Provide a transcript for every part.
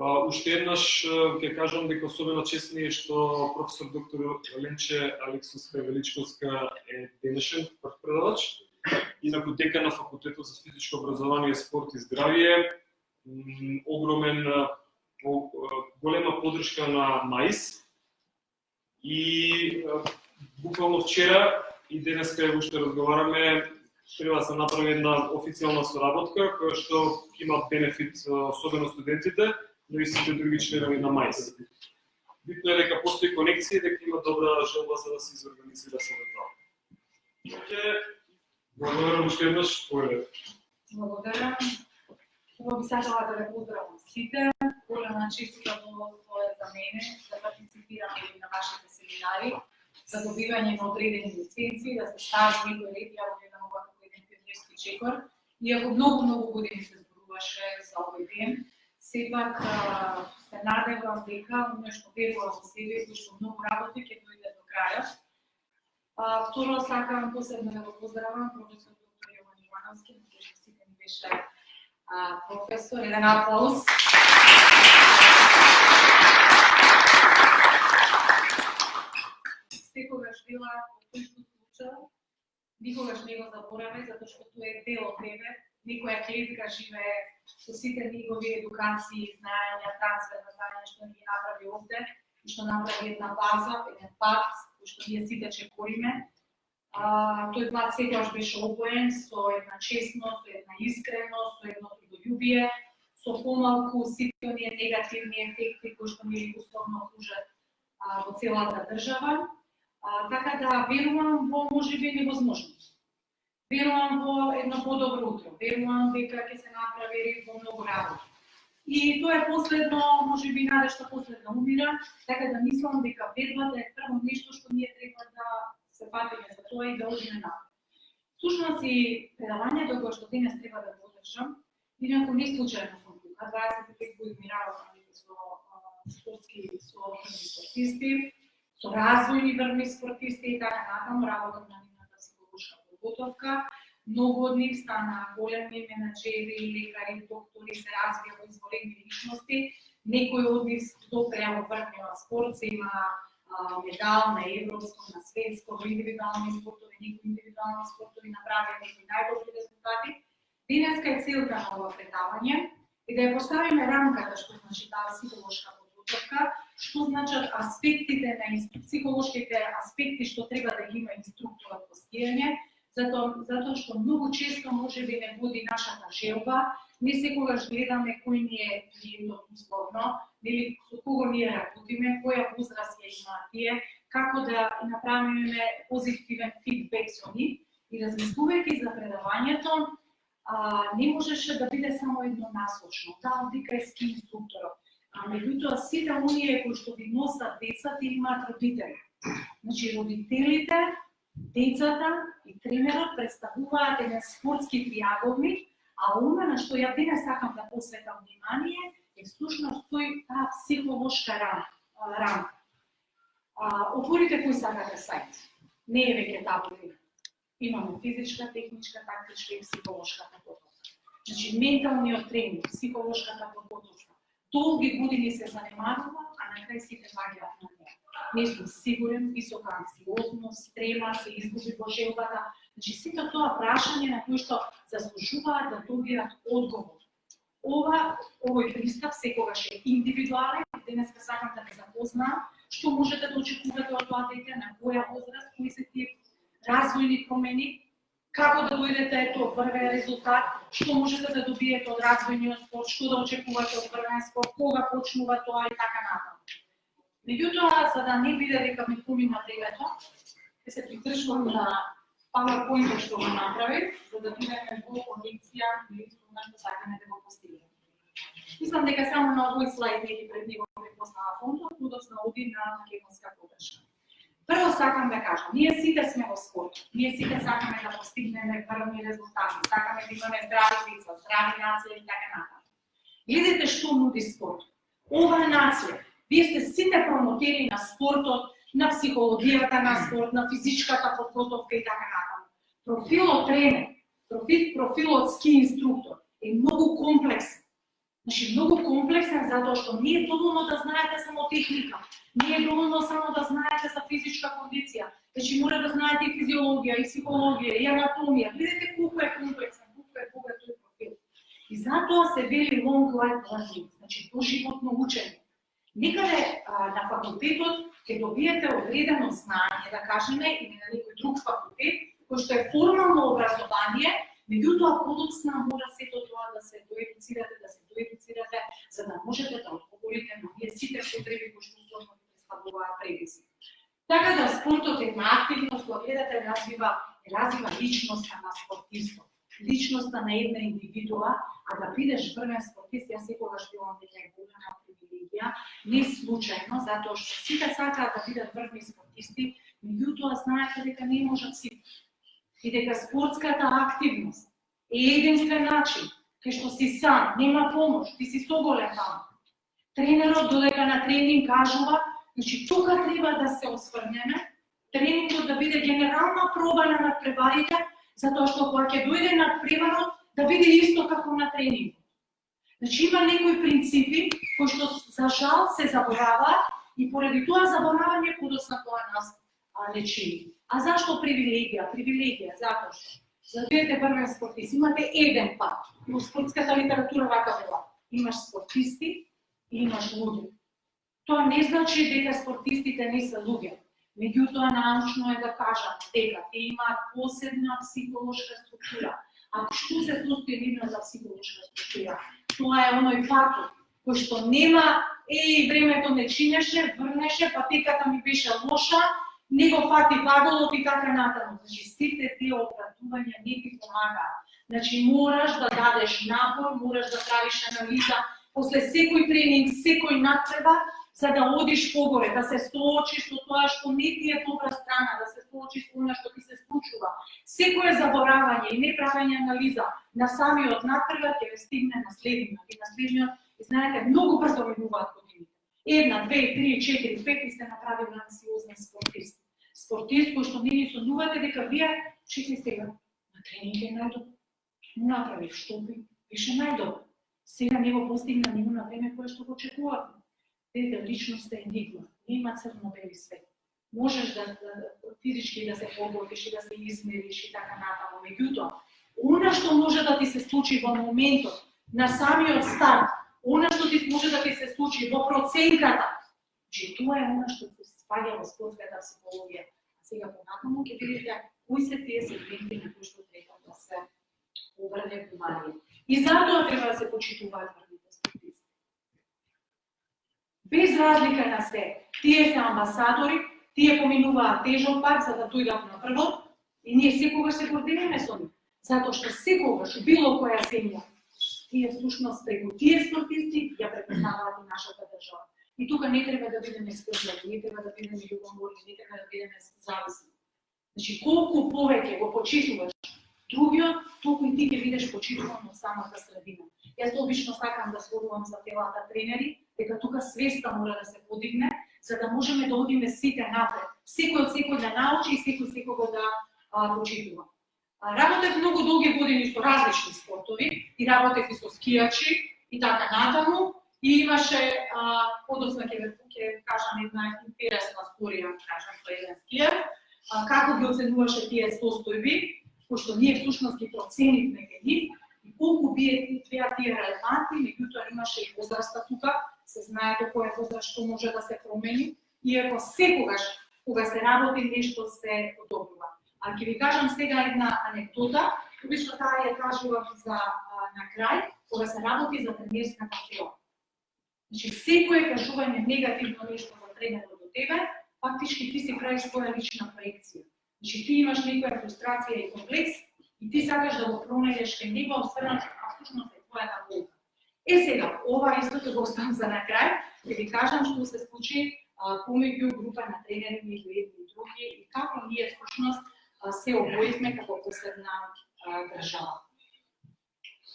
Уште еднаш ќе кажам дека особено чест ми е што професор доктор Ленче Алексовска Величковска е денешен прв предавач, инаку декан на факултетот за физичко образование, спорт и здравје. Голема поддршка на МАИС и буквално вчера и денеска уште разговараме, треба да се направи една официјална соработка која што има бенефит особено студентите, но и сите други членови на МАИС. Битно е дека постои конекција и дека има добра желба за да се изорганизира себе тоа. Благодарам уште еднаш, повелете. Благодарам. Прво би сакала да ве поздравам сите. Голема чест и задоволство е за мене да партиципирам на вашите семинари за добивање на одредени лиценци, да се стави некој ред, ја го гледам ова како еден пионерски чекор. Иако многу години се зборуваше за овој ден, сепак се надевам дека оно што верувам во себе и што многу работи ќе дојде до крајот. Второ, сакам посебно да го поздравам професор доктор Јован Ивановски, кој сите ми беше професор, еден аплауз. Секогаш била во тој што случај, никогаш не го забораве, затоа што тоа е дел од тебе. Некоја клетка живее со сите негови едукации, знаења, трансфер на знаења што ни ги направи овде и што направи една база, еден пат, кој што ние сите чекориме. Тој пат секогаш беше обоен со една честност, со една искреност, со едно трудолюбие, со помалку сите оние негативни ефекти кои што ни условно окружат во целата држава. Така да верувам во можеби невозможност. Верувам во едно подобро утро. Верувам дека ќе се направи ред во многу работи. И тоа е последно, можеби надежта последно умира, така да мислам дека вербата е прво нешто што ние треба да се патиме за тоа и да одиме напред. Всушност и предавањето кое што денес треба да го одржам, инаку не случајно сум тука. 25 години работам со спортски спортисти, со развојни врвни спортисти и така натаму, работам на нивната психолошка подготовка. Многу од нив стана големи менаџери, лекари, доктори, се развија во изволени личности. Некои од нив допреа во врвниот спорт, се има медал на европско, на светско, во индивидуални спортови, некои индивидуални спортови направија некои најдобри резултати. Денеска е целта на ова предавање и да ја поставиме рамката што значи таа психолошка подготовка, што значат аспектите на психолошките аспекти што треба да ги има инструкторот по скијање, затоа што многу често можеби не буди нашата желба, не секогаш гледаме кој ни е клиентот условно, нели со кого ние работиме, која возраст ја имаат тие, како да направиме позитивен фидбек со нив и размислувајќи за предавањето, не можеше да биде само еднонасочно. Таа одика е ски инструкторот. Меѓутоа сите оние кои што ги носат децата имаат родители. Значи родителите, децата и тренерот представуваат еден спортски триаголник, а она на што ја денес сакам да посветам внимание е всушност тој таа психолошка рамка. Отворите кој сакате сајт. Не е веќе табло. Имаме физичка, техничка, тактичка и психолошка подготовка. Значи менталниот тренинг, психолошката подготовка. Долги години се занимавала, а на крај сите ваѓаат на неа. Не сум сигурен, висока анксиозност, трема, се изгуби во желбата. Значи сите тоа прашање на кои што заслужуваат да добијат одговор. Овој пристап секогаш е индивидуален. Денеска сакам да ве запознам што можете да очекувате од тоа дете, на која возраст, кои се тие развојни промени, како да дојдете до првен резултат, што можете да добиете од развојниот спорт, што да очекувате од првен спорт, кога почнува тоа и така натаму. Меѓутоа, за да не биде дека ми помина времето, ќе се придржувам на PowerPoint што го направив, за да бидеме во конекција и на што сакаме да го постигнеме. Мислам дека само на овој слайд не ги пред него препознава фондот, подоцна оди на македонска поддршка. Прво сакам да кажам, ние сите сме во спорт, ние сите сакаме да постигнеме првни резултати, сакаме да имаме здрави деца, здрави нации и така натаму. Гледате што нуди спорт. Ова нација, вие сте сите промотери на спортот, на психологијата на спорт, на физичката подготовка и така натаму. Профилот тренер, профилот ски инструктор е многу комплексен. Значи, многу комплексен затоа што не е доволно да знаете само техника, не е доволно само да знаете за физичка кондиција, значи мора да знаете и физиологија, и психологија, и анатомија. Видете колку е комплексен, колку е богат тој профил. И затоа се вели long life learning, значи доживотно учење. Некаде на факултетот ќе добиете одредено знаење, да кажеме, или на некој друг факултет, кој што е формално образование, меѓутоа подоцна мора сето тоа да се доедуцирате, за да можете да одговорите на овие сите потреби кои што сложно ви представуваат предизвик. Така да спортот е една активност која гледате развива личноста на спортистот, личноста на една индивидуа, а да бидеш врвен спортист, јас секогаш билам дека е голема привилегија, не случајно, затоа што сите сакаат да бидат врвни спортисти, меѓутоа знаете дека не можат сите. И дека спортската активност е единствен начин, кај што си сам, нема помош, ти си соголен таму. Тренерот додека на тренинг кажува, значи тука треба да се осврнеме, тренингот да биде генерална проба на надпреварите, затоа што кога ќе дојде надпреварот да биде исто како на тренингот. Значи има некои принципи кои што за жал се забораваат и поради тоа заборавање подоцна тоа нас не чини. А зашто привилегија? Привилегија затоа што за да бидете врвен спортист имате еден пат. Во спортската литература вака вела. Имаш спортисти и имаш луѓе. Тоа не значи дека спортистите не се луѓе. Меѓутоа научно е да кажат дека те имаат посебна психолошка структура. А што се состои нивната психолошка структура? Тоа е оној патот кој што нема времето не чинеше, врнеше, патеката ми беше лоша, него фати ваголот и така натаму. Значи, сите тие оправдувања не ти помагаат. Значи, мораш да дадеш напор, мораш да правиш анализа после секој тренинг, секој надпревар, за да одиш погоре, да се соочиш со тоа што не ти е добра страна, да се соочиш со она што ти се случува. Секое заборавање и неправење анализа на самиот надпревар ќе ве стигне на следниот и на следниот. И знаете, многу брзо минуваат годините. 1, 2, 3, 4, 5 и сте направили анксиозен спортист. Спортист кој што не ни сонувате дека вие чекай сега на тренинг е најдобро. Направи што беше најдобро. Сега не го постигна ниво на време кое што го очекувате. Видите, личноста е енигма, нема црно-бели свет. Можеш да физички да се подготвиш и да се измериш и така натаму, меѓутоа, она што може да ти се случи во моментот на самиот старт, она што ти може да ти се случи во проценката, че тоа е она што се спаѓа во спортската психологија. А сега понатаму ќе видите кои се тие сегменти на кои што треба да се обрне внимание. И затоа треба да се почитуваат врвните спортисти. Без разлика на се, тие се амбасадори, тие поминуваат тежок пат за да дојдат на првот и ние секогаш се гордиме со нив. Затоа што секогаш, било која земја, тие всушност преку тие спортисти ја препознаваат и нашата држава. И тука не треба да бидеме скрзливи, не треба да бидеме љубоморни, не треба да бидеме зависни. Значи, колку повеќе го почитуваш другиот, толку и ти ќе бидеш почитуван од самата средина. Јас обично сакам да зборувам за телата тренери, дека тука свеста мора да се подигне, за да можеме да одиме сите напред. Секој од секој да научи и секој секого да почитува. Работев многу долги години со различни спортови и работев и со скијачи и така натаму. И имаше, подоцна ќе кажам една интересна историја, кажам со еден скијар, како ги оценуваше тие состојби, кои што ние всушност ги проценивме кај нив, и колку беа тие релевантни, меѓутоа имаше и возраста тука, се знае до која возраст што може да се промени, иако секогаш кога се работи нешто се подобрува. А ќе ви кажам сега една анекдота, обично таа ја кажувам за на крај, кога се работи за тренерската фила. Значи, секое кажување негативно нешто за тренерот до тебе, фактички ти си правиш своја лична проекција. Значи, ти имаш некоја фрустрација и комплекс и ти сакаш да го променеш кај него, осврнат, а всушност е твојата болка. Сега, ова исто ќе го оставам за на крај, ќе ви кажам што се случи помеѓу група на тренери меѓу едни и други и како ние всушност се обоивме како посебна држава.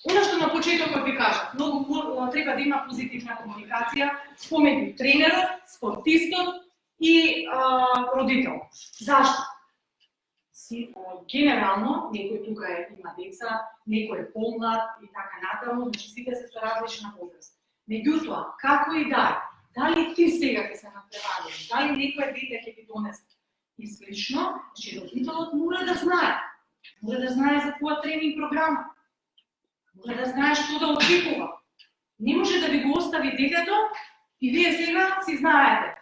Она што на почетокот ви кажав, многу треба да има позитивна комуникација помеѓу тренерот, спортистот и родител. Зашто? Генерално, некој тука има деца, некој е помлад и така натаму, значи сите се со различна возраст. Меѓутоа, како и да е, дали ти сега ќе се натпревариш, дали некој дете ќе ти донесе и слично, значи родителот мора да знае за твоја тренинг програма, мора да знае што да очекува. Не може да ви го остави детето и вие сега си знаете.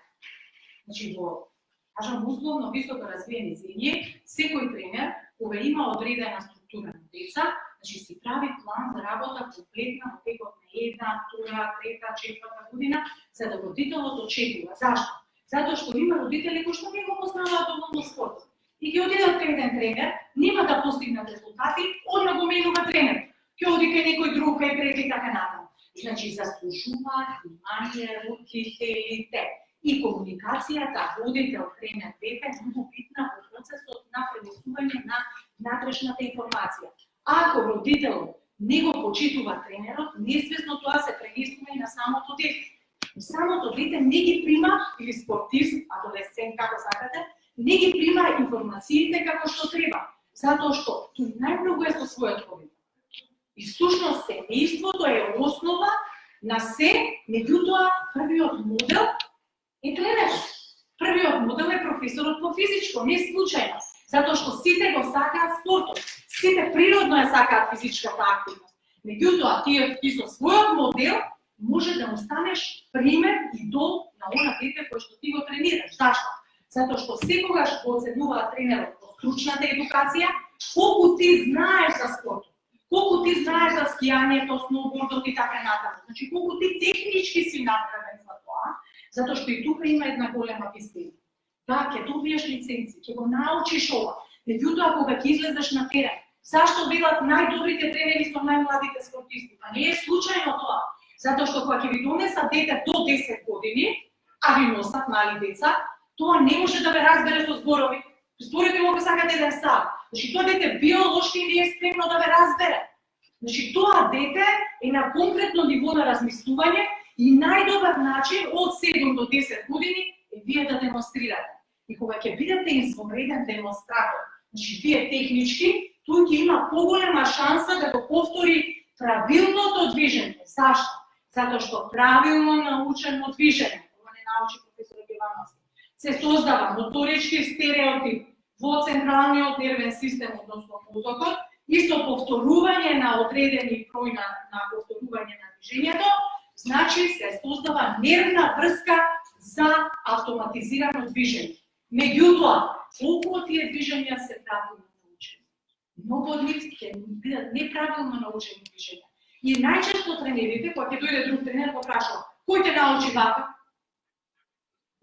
Значи, во, кажам, условно високо развиени земји, секој тренер, кога има одредена структура на деца, значи си прави план за работа комплетна во текот на една, втора, трета, четврта година, за да родителот очекува. Зашто? Затоа што има родители кои што не го познаваат доволно спорт. И ќе одидат кај еден тренер, нема да постигнат резултати, одма го менува тренер. Ќе оди кај некој друг, кај трети и така натаму. Значи, заслужуваат внимание родителите. И комуникацијата родител-тренер дете е многу битна во процесот на пренесување на внатрешната информација. Ако родителот не го почитува тренерот, несвесно тоа се пренесува и на самото дете. Самото дете не ги прима, или спортист, адолесцент, како сакате, не ги прима информациите како што треба, затоа што тој најмногу е со својот родител. И всушност семејството е основа на се, меѓутоа првиот модел е тренерот. Првиот модел е професорот по физичко, не случајно, затоа што сите го сакаат спортот, сите природно ја сакаат физичката активност. Меѓутоа, ти со својот модел може да му станеш пример и дол на она дете кој што ти го тренираш. Зашто? Затоа што секогаш го оценува тренерот по стручната едукација, колку ти знаеш за спортот, колку ти знаеш за скијањето, сноубордот и така натаму. Значи, колку ти технички си направен за тоа, затоа што и тука има една голема вистина. Да, ќе добиеш лиценци, ќе го научиш ова. Меѓутоа, кога ќе излезеш на терен, зашто бидат најдобрите тренери со најмладите спортисти? Па не е случајно тоа. Затоа што кога ќе ви донесат дете до 10 години, а ви носат мали деца, тоа не може да ве разбере со зборови. Зборите му сакате да сам. Значи, тоа дете биолошки не е спремно да ве разбере. Значи, тоа дете е на конкретно ниво на размислување и најдобар начин од 7 до 10 години е вие да демонстрирате. И кога ќе бидете извонреден демонстратор, значи вие технички, тој ќе има поголема шанса да го повтори правилното движење. Зашто? Затоа што правилно научено движење, кога не научи професор Гевановски, се создава моторички стереотип во централниот нервен систем, односно мозокот, и со повторување на одредени број на повторување на движењето, значи се создава нервна врска за автоматизирано движење. Меѓутоа, колку од тие движења се правилно научени? Многу од нив ќе бидат неправилно научени движења. И најчесто тренерите, кога ќе дојде друг тренер, го прашува: кој те научи вака?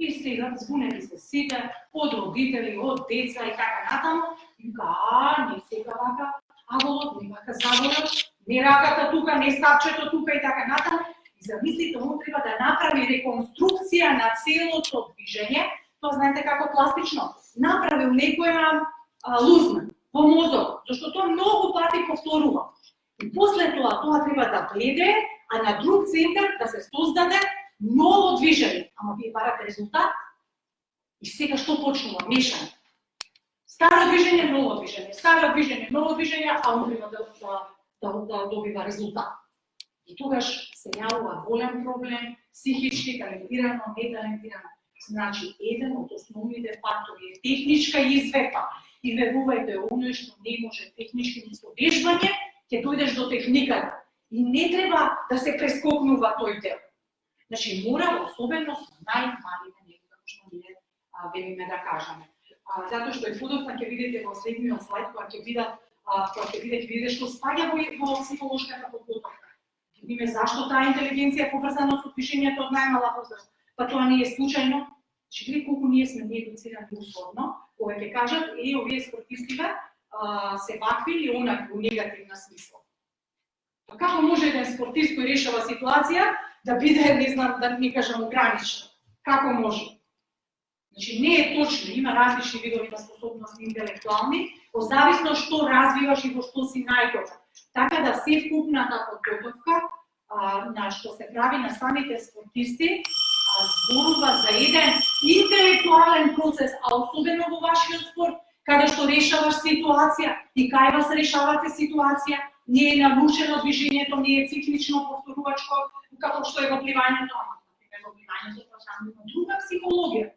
И сега збунени се сите, од родители, од деца и така натаму, и не сега вака, аголот, не вака заголот, не раката тука, не стапчето тука и така натаму. И замислите, он треба да направи реконструкција на целото движење. Тоа знаете како пластично. Направил некоја лузна во мозок, зашто тоа многу пати повторува. И после тоа треба да влезе, а на друг центар да се создаде ново движење. Ама вие барате резултат и сега што почнува? Мешање. Старо движење, ново движење, старо движење, ново движење, а он треба да добива резултат. И тогаш се јавува голем проблем, психички, талентирано, неталентирано. Значи, еден од основните фактори е техничка изведба. И верувајте, оној што не може технички вежбање, ќе дојдеш до техниката. И не треба да се прескокнува тој дел. Значи, мора особено со најмалите некои, како што ние велиме да кажеме. Затоа што и подоцна ќе видите во следниот слайд, кога ќе видите што спаѓа во психолошката подготовка. Видиме зашто таа интелигенција е поврзана со движењето од најмала возраст. Па тоа не е случајно. Значи, види колку ние сме неедуцирани условно, кога ќе кажат, овие спортистите се вакви или онакви, у негативна смисла. Па како може еден спортист кој решава ситуација да биде, не знам, да не кажам, ограничен? Како може? Значи, не е точно, има различни видови на способности интелектуални, во зависно што развиваш и во што си најдобар. Така да се вкупната подготовка на што се прави на самите спортисти зборува за еден интелектуален процес, а особено во вашиот спорт, каде што решаваш ситуација и кај вас решавате ситуација, не е навучено движењето, не е циклично повторувачко, како што е во пливањето, во пливањето тоа е друга психологија.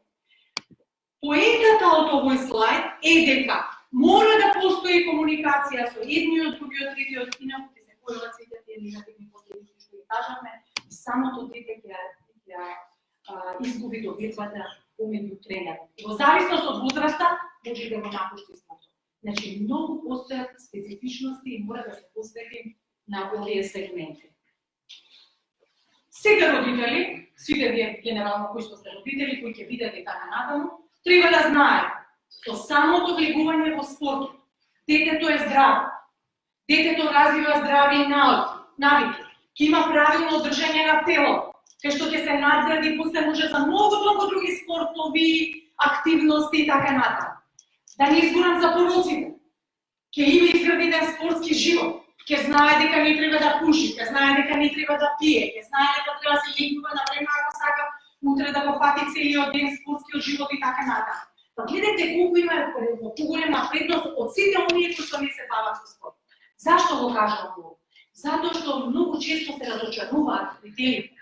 Поентата од овој слайд е дека мора да постои комуникација со едниот, другиот, третиот, инаку ќе се појават сите тие негативни последици што ги кажаме, и самото дете ќе изгуби довербата помеѓу тренерот. Во зависност од возраста може да го напушти спортот. Значи многу постојат специфичности и мора да се посветим на овие сегменти. Сега родители, сите вие генерално кои што сте родители, кои ќе видите така натаму, треба да знаете, со самото влегување во спортот, детето е здраво, детето развива здрави навики, ќе има правилно држање на тело, кај што ќе се надгради после може за многу други спортови активности и така натаму. Да не изборам за пороците, ќе има изграден спортски живот, ќе знае дека не треба да пуши, ќе знае дека не треба да пие, ќе знае дека треба да се легува на време ако сака утре да го фати целиот ден спортскиот живот и така натаму. Па гледате колку има поголема предност од сите оние кои што не се бават со спорт. Зашто го кажам ово? Затоа што многу често се разочаруваат родителите.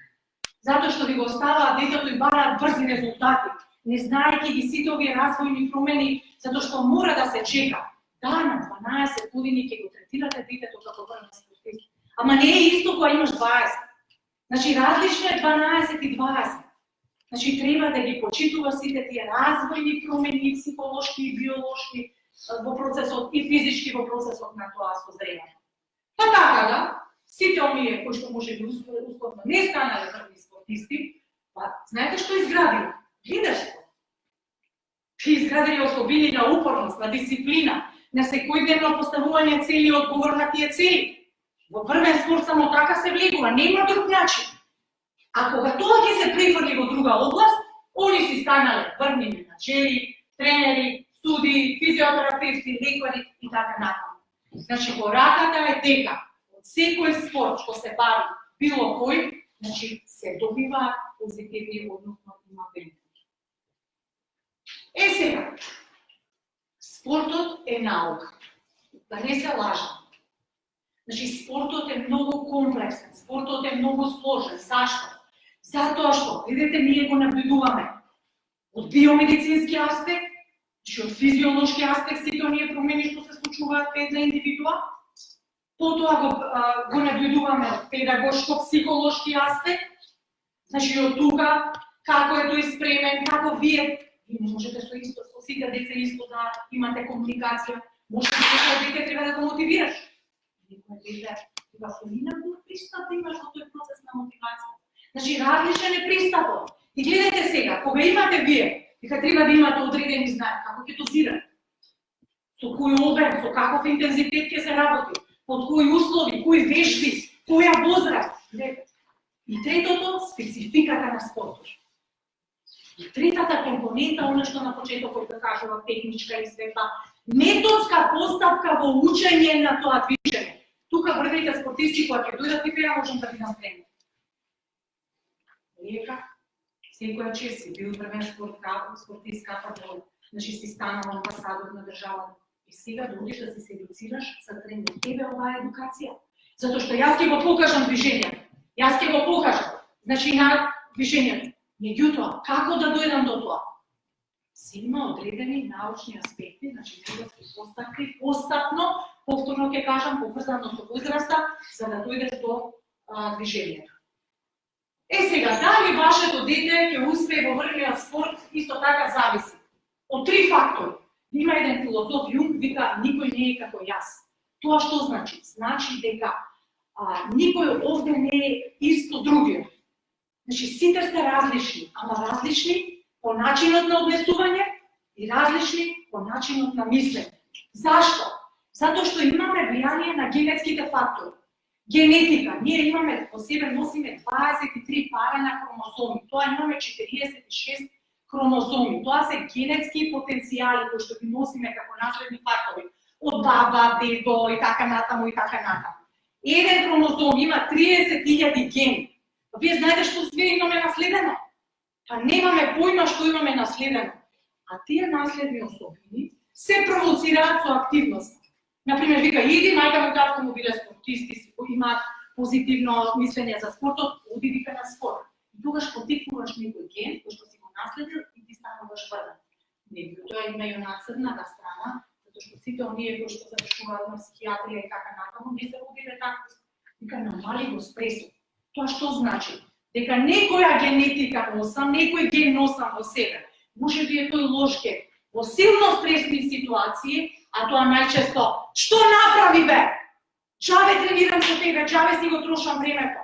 Затоа што ви го оставаат детето и бараат брзи резултати, не знаејќи ги сите овие развојни промени, затоа што мора да се чека. Да, на 12 години ќе го третирате детето како врвен спортист. Ама не е исто кога имаш 20. Значи различно е 12 и 20. Значи треба да ги почитува сите тие развојни промени, психолошки и биолошки во процесот и физички во процесот на тоа созревање. Па така да, сите оние кои што може би условно не станале врвни спортисти, па знаете што изградиле? Лидерство. Изградиле особини на упорност, на дисциплина, на секојдневно поставување цели и одговор на тие цели. Во врвен спорт само така се влегува, нема друг начин. А кога тоа ќе се префрли во друга област, они си станале врвни менаџери, тренери, суди, физиотерапевти, лекари и така натаму. Значи пораката е дека од секој спорт што се бави било кој, значи се добива позитивни, односно има бенефит. Сега, спортот е наука. Да не се лажам. Значи спортот е многу комплексен, спортот е многу сложен. Зашто? Затоа што, видите, ние го наблюдуваме од биомедицински аспект, од физиолошки аспект, сите оние промени што се случуваат во една индивидуа, потоа го наблюдуваме од педагошко-психолошки аспект, значи од тука, како е тој спремен, како вие не можете со сите деца исто да имате комуникација, можете да дете треба да го мотивираш. Некој дете треба инаку пристап да имаш во тој процес на мотивација. Значи различен е пристапот. И гледате сега, кога имате вие, дека треба да имате одредени знаења, како ќе дозирате, со кој обем, со каков интензитет ќе се работи, под кои услови, кои вежби, која возраст. И третото, спецификата на спортот. И третата компонента, она што на почетокот да кажува техничка и светла, методска постапка во учење на тоа движење. Тука врвните спортисти кои ќе дојдат и ја можам да ви дам пример. Лека, секоја чест си бил врвен спортист кафедра, значи си станал амбасадор на државата. И сега да одиш да се едуцираш за тренер. Тебе оваа едукација. Затоа што јас ќе го покажам движењето. Јас ќе го покажам. Значи на движењето. Меѓутоа, како да дојдам до тоа? Си има одредени научни аспекти, значи методски постапки, постапно, повторно ќе кажам, поврзано со возраста, за да дојдеш до движењето. Сега, дали вашето дете ќе успее во врвниот спорт, исто така зависи од три фактори. Има еден филозоф Јунг, вика, никој не е како јас. Тоа што значи? Значи дека никој овде не е исто другиот. Значи, сите сте различни, ама различни по начинот на однесување и различни по начинот на мислење. Зашто? Затоа што имаме влијание на генетските фактори. Генетика, ние имаме по себе носиме 23 пара на хромозоми. Тоа имаме 46 хромозоми. Тоа се генетски потенцијали кои што ги носиме како наследни фактори од баба, дедо и така натаму и така натаму. Еден хромозом има 30.000 гени. Вие знаете што све имаме наследено? Па немаме појма што имаме наследено. А тие наследни особини се провоцираат со активност. Например, вика, иди, мајка му татко му биле спортисти, имаат позитивно мислење за спортот, оди вика на спорт. И тогаш потикнуваш некој ген, кој што си го наследил и ти стануваш врдан. Меѓутоа има и она црната страна, затоа што сите оние кои што завршуваат на психијатрија и така натаму, не се родиле така. Вика, намали го стресот. Тоа што значи? Дека некоја генетика носам, некој ген носам во себе. Може би е тој лош ген. Во силно стресни ситуации, а тоа најчесто, што направи бе? Чаве тренирам со тебе, чаве си го трошам времето.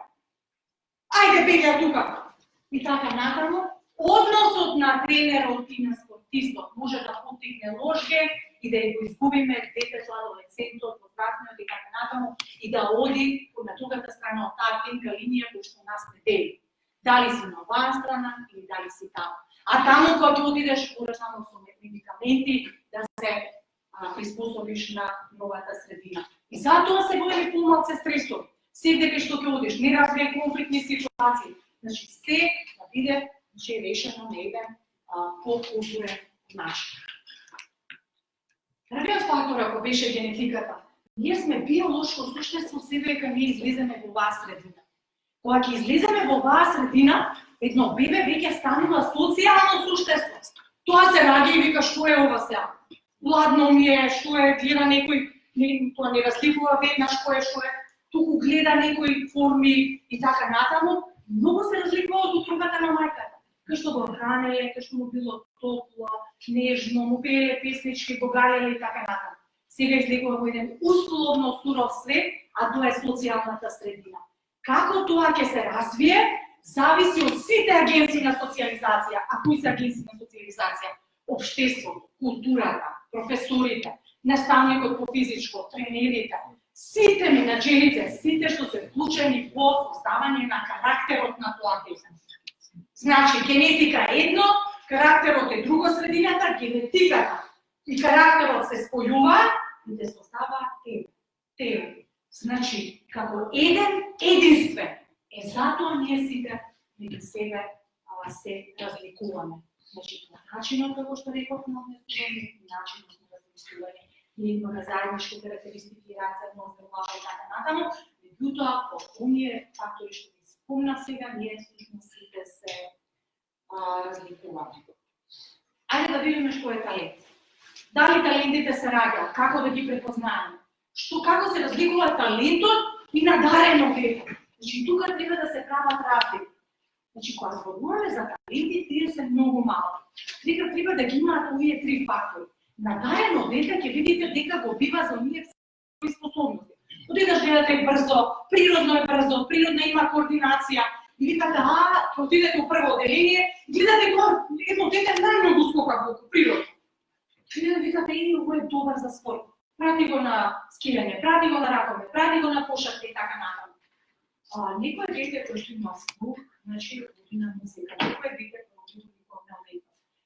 Ајде бега тука. И така натаму, односот на тренерот и на спортистот може да потикне лош ген и да го изгубиме детето, адолесцентот, возрастниот и така натаму и да оди на другата страна од таа тенка линија која што нас не дели. Дали си на оваа страна или дали си таму. А таму кога ќе одидеш, мораш само со медикаменти да се приспособиш на новата средина. И затоа се големи помалце стресови. Сегде кај што ќе одиш, не разбие конфликтни ситуации. Значи, се да биде решено на еден по-културен начин. Првиот фактор, ако беше генетиката, ние сме биолошко суштество себе дека ние излеземе во оваа средина. Кога ќе излеземе во оваа средина, едно бебе веќе станува социјално суштество. Тоа се раѓа и вика што е ова сега. Ладно ми е, што е, гледа некој, тоа не разликува веднаш кој е што е, туку гледа некои форми и така натаму, многу се разликува од утробата на мајката. Кај што го хранеле, кај што му било топло, нежно, му пееле песнички, го галеле и така натаму. Сега излегува во еден условно суров свет, а тоа е социјалната средина. Како тоа ќе се развие, зависи од сите агенции на социјализација. А кои се агенции на социјализација? Општеството, културата, професорите, наставникот по физичко, тренерите, сите менаџерите, сите што се вклучени во создавање на карактерот на тоа дете. Значи, генетика е едно, карактерот е друго, средината, генетиката и карактерот се спојуваат и те создаваат тело. Значи, како единствен, затоа ние сите меѓу себе се разликуваме. Значи, начинот како што реков на однесување, начинот на размислување, ние имаме заеднички карактеристики, рацетност, глава и така натаму, меѓутоа, по оние фактори што ги спомнав сега, ние всушност сите се разликуваме. Ајде да видиме што е талент. Дали талентите се раѓаат, како да ги препознаеме? Како се разликува талентот и надарено дете? Значи, тука треба да се прават разлики. Значи, кога зборуваме за таленти, тие се многу малки. Треба да ги имаат овие три фактори. Надарено дете ќе видите дека го бива за оние способности. Отидеш гледате брзо, природно е брзо, природно има координација. И викате, ќе отидете во прво оделение, гледате го едно дете најмногу скока во природно. Викате, ово е добар за спорт. Прати го на скијање, прати го на ракове, прати го на кошарка и така натаму. Некој дете кој што има слух, значи година музика, некој дете кој има уметност.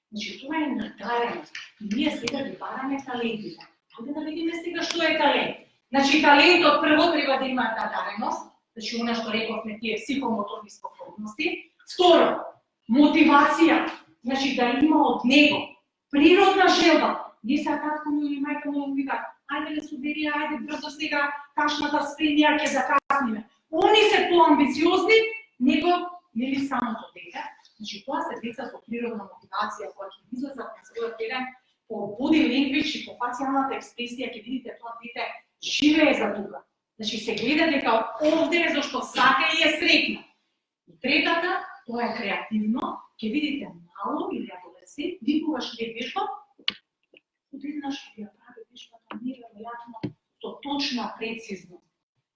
Значи тоа е надареност. Ние сега ги бараме талентите. Ајде да видиме сега што е талент. Значи талентот прво треба да има надареност, значи она што рековме тие психомоторни способности. Второ, мотивација, значи да има од него природна желба. Не са татко му или мајка му вика, ајде да собери, ајде брзо сега кашната спремија ќе закасниме. Они се поамбициозни, него нели самото дете. Значи тоа се деца со природна мотивација, кога ќе излезат на својот терен по body language и по фацијалната експресија, ќе видите тоа дете живее за тука. Значи се гледа дека овде е зашто сака и е среќна. И третата, тоа е креативно, ќе видите мало или адолесцент, викуваш вежба, одеднаш ја прави вежбата неверојатно со точна прецизност.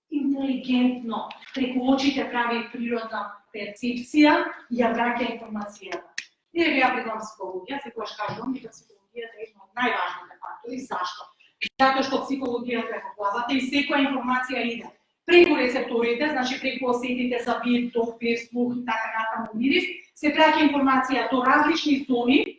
Интелигентно, преку очите прави природна перцепција и ја враќа информацијата. Не ја предам психологија, секогаш кажувам дека психологијата е една од најважните фактори. Зашто? Затоа што психологијата е во главата и секоја информација иде преку рецепторите, значи преку осетите за вид, допир, слух и така натаму мирис, се праќа информација до различни зони,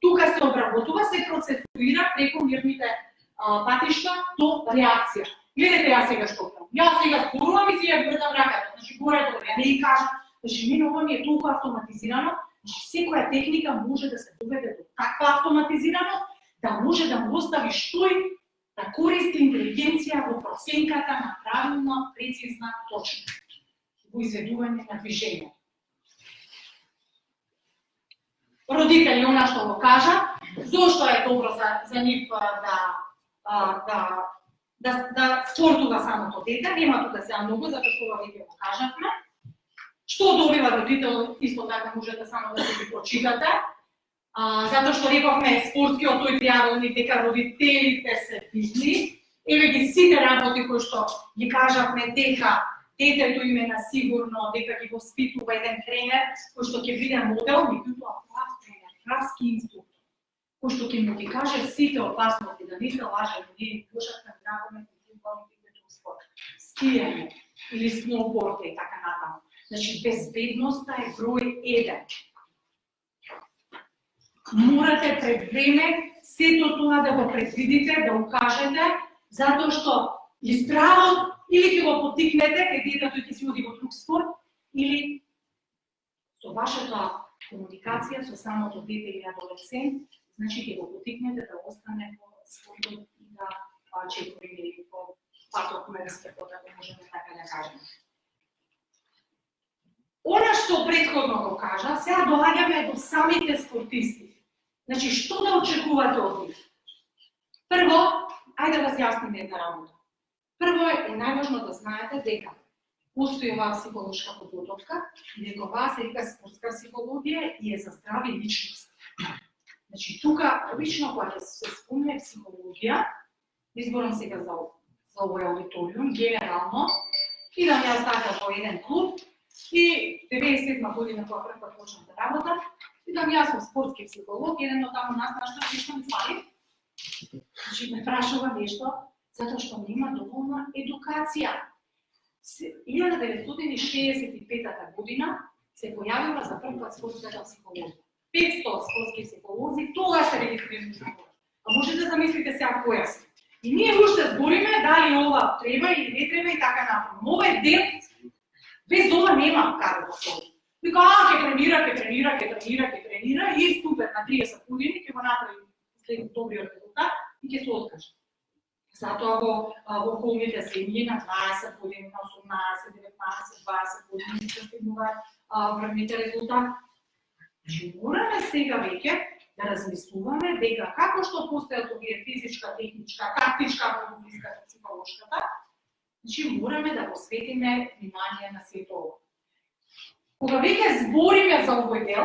тука се обработува, се процесуира преку нервните патишта до реакција. Гледате ја сега што правам. Јас сега зборувам и си ја врдам раката, значи горе-долу, ја не ги кажам. Значи, мене ова ми е толку автоматизирано, значи секоја техника може да се доведе до таква автоматизираност, да може да му оставиш тој да користи интелигенција во проценката на правилна, прецизна точност во изведување на движење. Родители она што го кажа, зошто е добро за нив да спортува самото дете, нема тука сега многу, затоа што ова веќе го кажавме. Што добива родител, исто така можете само да се прочитате, затоа што рековме спортскиот тој триаголник дека родителите се битни, еве ги сите работи кои што ги кажавме дека детето им е на сигурно, дека ги воспитува еден тренер кој што ќе биде модел, меѓутоа прав тренер, правски инструктор, кој што ќе му ги каже сите опасности, да не се лаже, да не пушат на драгоме, спорт, скијање или сноуборд и така натаму. Значи, безбедноста е број 1. Морате пред време сето тоа да го предвидите, да укажете, затоа што и стравот или ќе го потикнете, кај детето ќе си оди во друг спорт, или со вашата комуникација со самото дете или адолесцент, значи ќе го потикнете да остане во спортот и да чекори или по патот на респектот, ако можеме така да кажеме. Она што претходно го кажа, сега доаѓаме до самите спортисти. Значи, што да очекувате од нив? Прво, ајде да разјасниме една работа. Прво е најважно да знаете дека постои оваа психолошка подготовка и дека оваа се вика спортска психологија и е за здрави личности. Значи, тука, обично, кога се спомне психологија, изборам сега за овој аудиториум, генерално, идам јас така во еден клуб и 97 година кога прв пат почнав да работам, идам јас во спортски психолог, еден од таму нас нешто ми фали. Значи, ме прашува нешто, затоа што нема доволна едукација. 1965 година се појавила за прв пат спортската психологија. 500 спортски психолози тогаш се регистрирани. А можете да замислите сега која се. И ние уште збориме дали ова треба или не треба и така напред. Овој ден без ова нема каде да стои. Вика, ќе тренира и супер на 30 години ќе го направи след добриот резултат и ќе се откаже. Затоа во околните земји на 20 години, на 18, 19, 20 години се стигнуваат врвните резултати. Значи, мораме сега веќе да размислуваме дека како што постојат овие физичка, техничка, тактичка, психолошката, значи мораме да посветиме внимание на сето ова. Кога веќе збориме за овој дел,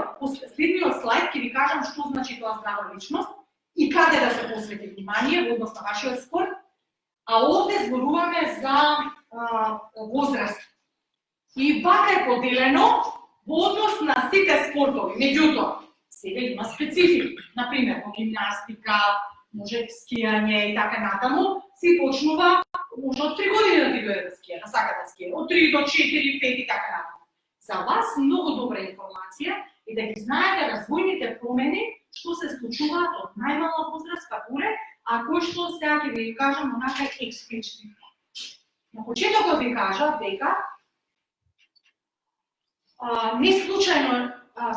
следниот слайд ќе ви кажам што значи тоа здрава личност и каде да се посвети внимание во однос на вашиот спорт, а овде зборуваме за возраст. И вака е поделено во однос на сите спортови. Меѓутоа, сега има специфики. Например, во гимнастика, може скијање и така натаму, се почнува може од 3 години да ти дојде да скија, да сака да скија, од 3 до 4, 5 и така натаму. За вас многу добра информација и да ги знаете развојните промени што се случуваат од најмала возраст па горе, а кој што сега ќе ви кажам онака експлицитно. На почетокот ви кажав дека не случајно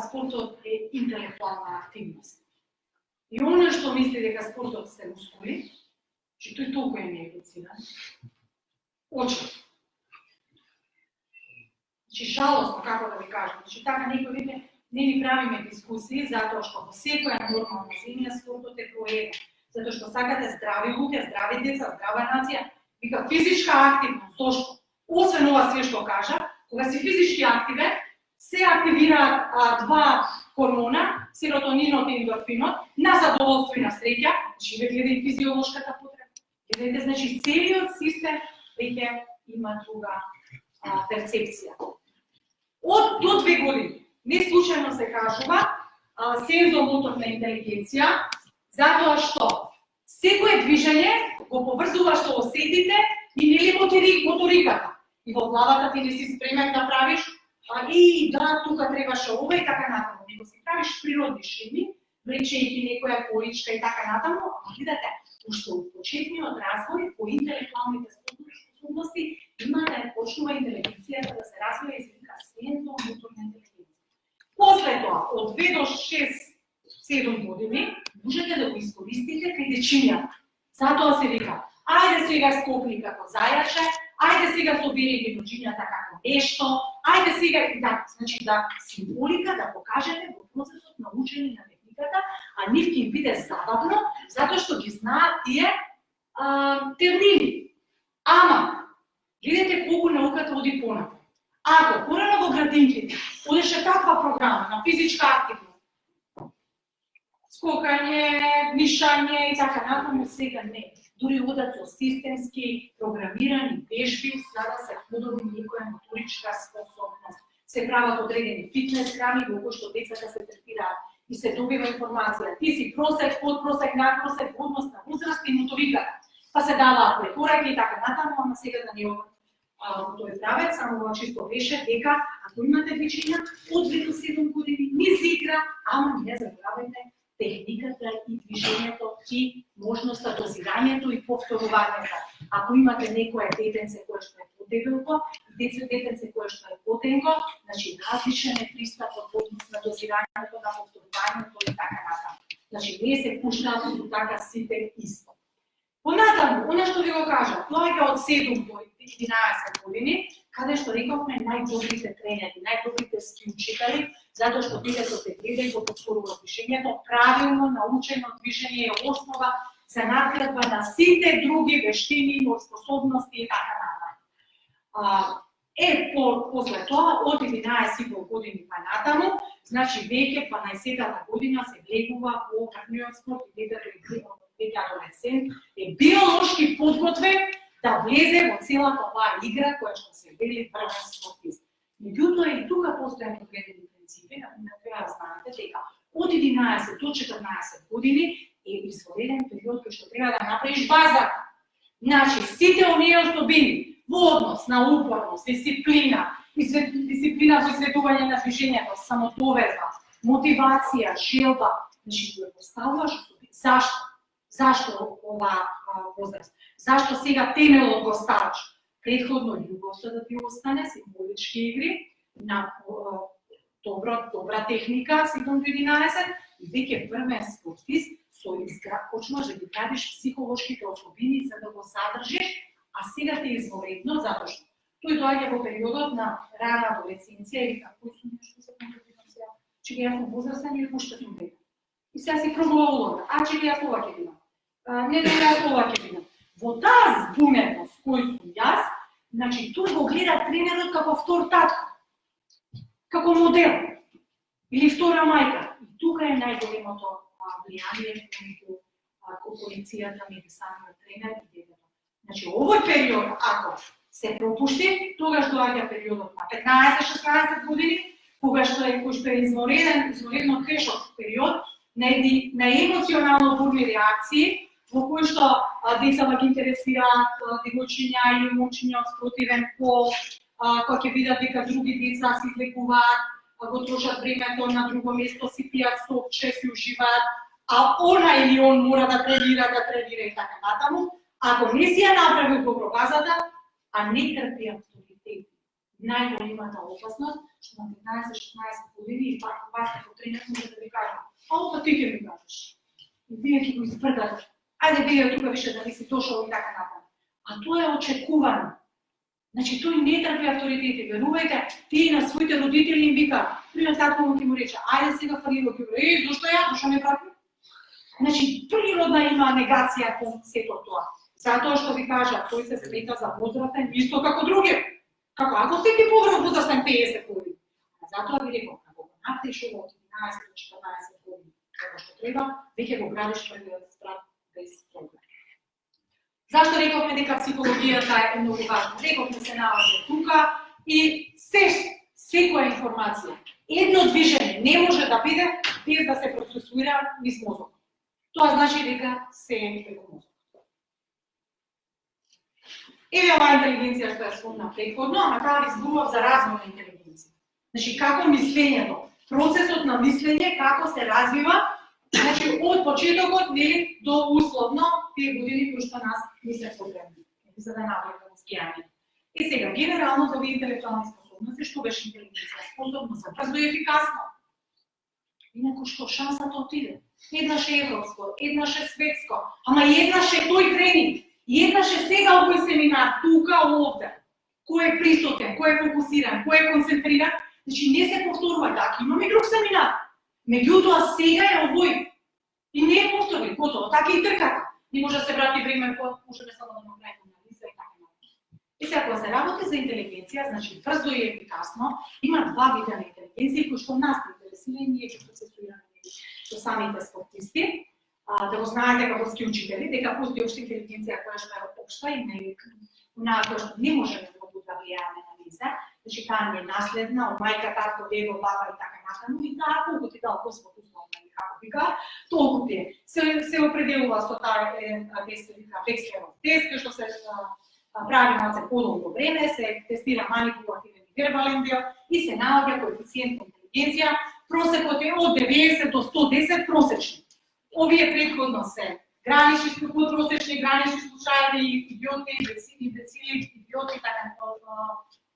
спортот е интелектуална активност. И оно што мисли дека спортот се мускули, че тој толку е неедуциран, очи. Значи, жалостно, како да ви кажам, значи така некој веќе не ни правиме дискусии, затоа што во секоја нормална земја спортот е проеден. Затоа што сакате здрави луѓе, здрави деца, здрава нација, вика физичка активност. Зошто? Освен ова све што кажа, кога си физички активен, се активираат два хормона, серотонинот и ендорфинот, на задоволство и на среќа, значи ве гледај физиолошката потреба. Гледате, значи целиот систем веќе има друга перцепција. Од до 2 години, не случајно се кажува сензомоторна интелигенција, затоа што секое движење го поврзува што осетите и нели моториката. И во главата ти не си спремен да правиш и да, тука требаше ова и така натаму. Него си правиш природни шеми, влечејќи некоја количка и така натаму, а видите, уште од почетниот развој по интелектуалните способности има да почнува интелигенцијата да се развива и се вика сензомоторна интелигенција. После тоа, од 2 до 6 7 години, можете да го искористите кај дечињата. Затоа се вика, ајде сега скокни како зајаче, ајде сега собери ги дечињата како нешто, ајде сега и да, значи да символика да покажете во процесот на учење на техниката, а нив ќе им биде забавно, затоа што ги знаат тие термини. Ама, видите колку науката оди понапред. Ако порано во градинките одеше таква програма на физичка активност, скокање, нишање и така натаму, сега не. Дури одат со системски програмирани вежби за да се подобри некоја моторичка способност. Се прават одредени фитнес грами во кои што децата се третираат и се добива информација. Ти си просек, подпросек, надпросек, однос на возраст и моториката. Па се даваат препораки и така натаму, ама сега да не одат во тој правец, само чисто беше дека ако имате дечиња од 2 до 7 години низ игра, ама не забравяйте техниката и движењето и можноста дозирањето и повторувањето. Ако имате некое детенце кое што е подебелко, детенце кое што е потенко, значи различен е пристапот во однос на дозирањето, на повторувањето и така натаму. Значи не се пуштаат до така сите исто. Понатаму, она што ви го кажа, доаѓа од 7 до 11 години, каде што рековме најдобрите тренери, најдобрите ски учители, затоа што детето се гледа и го повторува движењето, правилно научено движење е основа за надградба на сите други вештини, способности и така натаму. После тоа, од 11 години па натаму, значи веќе 12-та година се влегува во врвниот спорт и детето адолесцент е биолошки подготвен да влезе во целата оваа игра која што се вели врвен спортист. Меѓутоа и тука постојат одредени принципи, на треба да знаете дека од 11 до 14 години е изводен период кој што треба да направиш базата. Значи, сите оние особини во однос на упорност, дисциплина во изведување на движењето, самоповезба, мотивација, желба, значи го поставуваш особини. Зашто? Зашто оваа возраст? Зашто сега темелот го ставаш? Предходно љубовта да ти остане, символички игри, на добра техника, 7 до 11, и веќе врвен спортист, почнуваш да ги градиш психолошките особини за да го задржиш, а сега ти е изворедно, затоа што тој доаѓа во периодот на рана адолесценција и како сум нешто се конкретно сега, че јас сум возрастен или уште сум дете. И сега си пробував улога, че јас ова ќе бидам. Не дека ова ќе бидам. Во таа збунетост кој сум јас, значи тој го гледа тренерот како втор татко, како модел или втора мајка. И тука е најголемото влијание меѓу коалицијата меѓу самиот тренер и детето. Значи овој период ако се пропушти, тогаш доаѓа периодот на 15-16 години, кој што е изворедно тешок период на емоционално бурни реакции, во кои што децата ги интересираат девојчиња или момчиња од спротивен пол, кога ќе видат дека други деца се излекуваат, го трошат времето на друго место, си пијат сопче, си уживаат, а она или он мора да тренира и така натаму. Ако не си ја направил добро базата, а не трпи авторитет, најголемата опасност, што на 15-16 години и вас како тренер може да ви кажа, ова ти ќе ми кажеш. И вие ќе го избрдате. Ајде вие тука више да ви си дошол и така натаму. А тоа е очекувано. Значи тој не трпи авторитети, верувајте, тие на своите родители им вика, пример татко му ти му рече, ајде сега фали го ќе зошто ја, зошто не прати? Значи природна има негација кон сето тоа. Затоа што ви кажа, тој се смета за возрастен исто како други. Како ако сте ти поврат возрастен 50 години. Затоа ви реков, ако го направиш ова од 11 до 14 години, како што треба, веќе го градиш првиот страт без проблем. Зашто рековме дека психологијата е многу важна? Рековме се наоѓа тука и секоја информација, едно движење не може да биде без да се процесуира низ мозокот. Тоа значи дека се е преку мозокот. Еве оваа интелигенција што ја спомнав претходно, ама таа ви зборував за разумна интелигенција. Значи како мислењето, процесот на мислење како се развива, значи од почетокот нели до условно тие години кои што нас не се потребни за да навлегнеме скијање. И сега генерално за овие интелектуални способности што беше интелигенција, способност за брзо и ефикасно. Инаку што шансата отиде. Еднаш е европско, еднаш е светско, ама еднаш е тој тренинг, еднаш е сега овој семинар, тука, овде. Кој е присутен, кој е фокусиран, кој е концентриран, значи не се повторува така, имаме друг семинар. Меѓутоа сега е овој и не е повторен, готово, така и трката. Не може да се врати време, можеме само да направиме анализа и така натаму. И сега кога се работи за интелигенција, значи брзо и ефикасно, има два вида на интелигенција кои што нас интересира и ние ќе процесираме со самите спортисти. Да го знаете како ски учители, дека постои општа интелигенција која што е општа и онаа која што не можеме да влијаеме на нејза, значи таа не е наследна од мајка, татко, дедо, баба и така натаму, и таа колку ти дал Господ условно, како вика, толку ти е. Се определува со таа тест, Бекслеров тест, што се прави малце подолго време, се тестира манипулативен и вербален дел и се наоѓа коефициент на интелигенција, просекот е од 90 до 110 просечни. Овие предходно се гранични, подпросечни, гранични случаи, идиоти, имбецили, идиоти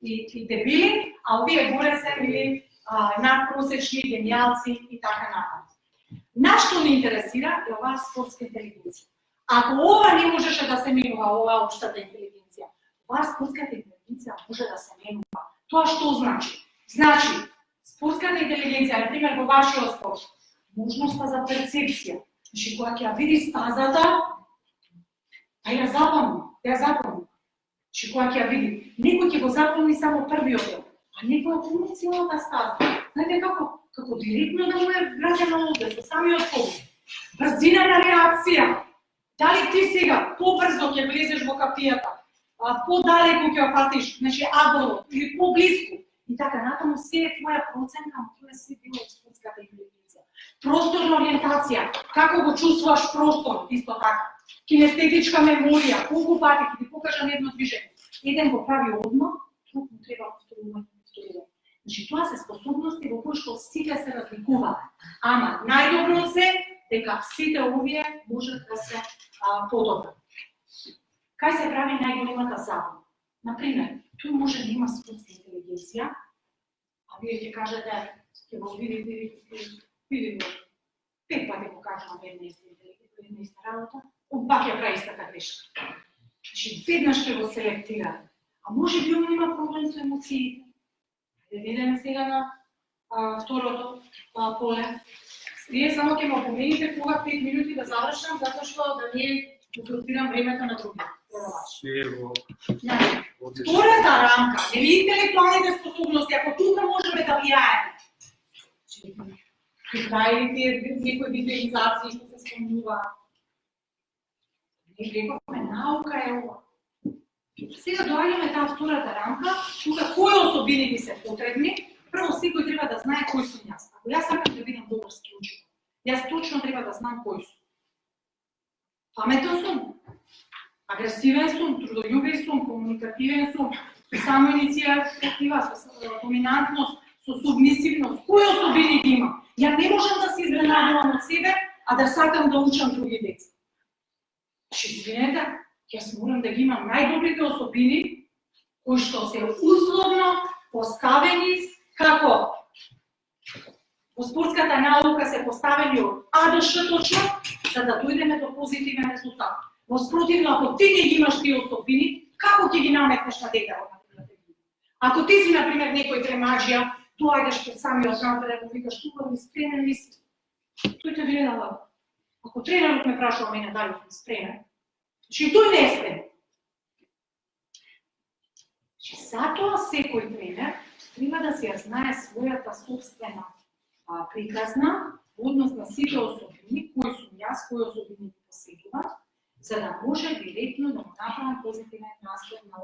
и дебили, а овие горе се били надпросечни, гениалци и така натаму. Нашто ни интересира е оваа спортска интелигенција. Ако ова не можеше да се менува, оваа општата интелигенција, оваа спортската интелигенција може да се менува. Тоа што значи? Значи, спортската интелигенција, например, во вашиот спорт, можноста за перцепција. Значи, кога ќе ја види стазата, да ја запомни. Значи, кога ќе ја види, некој ќе го запомни само првиот дел, а некој ќе помни целата стаза. Знаете како директно да му е враќано овде, со самиот поглед. Брзина на реакција. Дали ти сега побрзо ќе влезеш во капијата, подалеку ќе ја фатиш, значи аголо, или поблиску, и така натаму се е твоја проценка, но тоа се дел од спортската интелигенција. Просторна ориентација, како го чувствуваш простор, исто така. Кинестетичка меморија, колку пати ќе ти покажам едно движење. Еден го прави одма, друг му треба повторување. Значи тоа се способности во кои што сите се разликуваат. Ама најдобро се дека сите овие можат да се подобрат. Кај се прави најголемата забава? Например, тој може да има спортска интелигенција, а вие ќе кажете, ќе го видите, пет пати го кажам една иста работа, он пак ја прави истата грешка. Значи, веднаш ќе го селектира. А може би он има проблем со емоциите. Да видиме сега на второто поле. Вие само ќе ме помините кога 5 минути да завршам, затоа што да не узурпирам времето на другите. Втората рамка, нели интелектуалните способности, ако тука можеме да влијаеме. Кај некои визуализации што се спомнуваат. Ние рековме, наука е ова. Сега доаѓаме таа втората рамка, тука кои особини би се потребни. Прво секој треба да знае кој сум јас. Ако јас сакам да бидам добар ски учител, јас точно треба да знам кој сум. Паметен сум, агресивен сум, трудолюбив сум, комуникативен сум, со самоиницијатива, со доминантност, со субмисивност. Кои особини ги имам? Ја не можам да се изненадувам од себе, а да сакам да учам други деца. Извинете, јас морам да ги имам најдобрите особини, кои што се условно поставени како во спортската наука се поставени од А до Ш точно, за да дојдеме до позитивен резултат. Во спротивно, ако ти не ги имаш тие особини, како ќе ги наметнеш на детето? Ако ти си, например, некој тремаџија, доаѓаш пред самиот тренер и му викаш, тука ми спремен ли си? Тој те гледа. Ако тренерот ме прашува мене дали сум спремен, значи тој не е спремен. Затоа секој тренер треба да се ја знае својата собствена приказна во однос на сите особини, кои сум јас, кои особини ги поседуват, за да може директно да му направам позитивен наслед на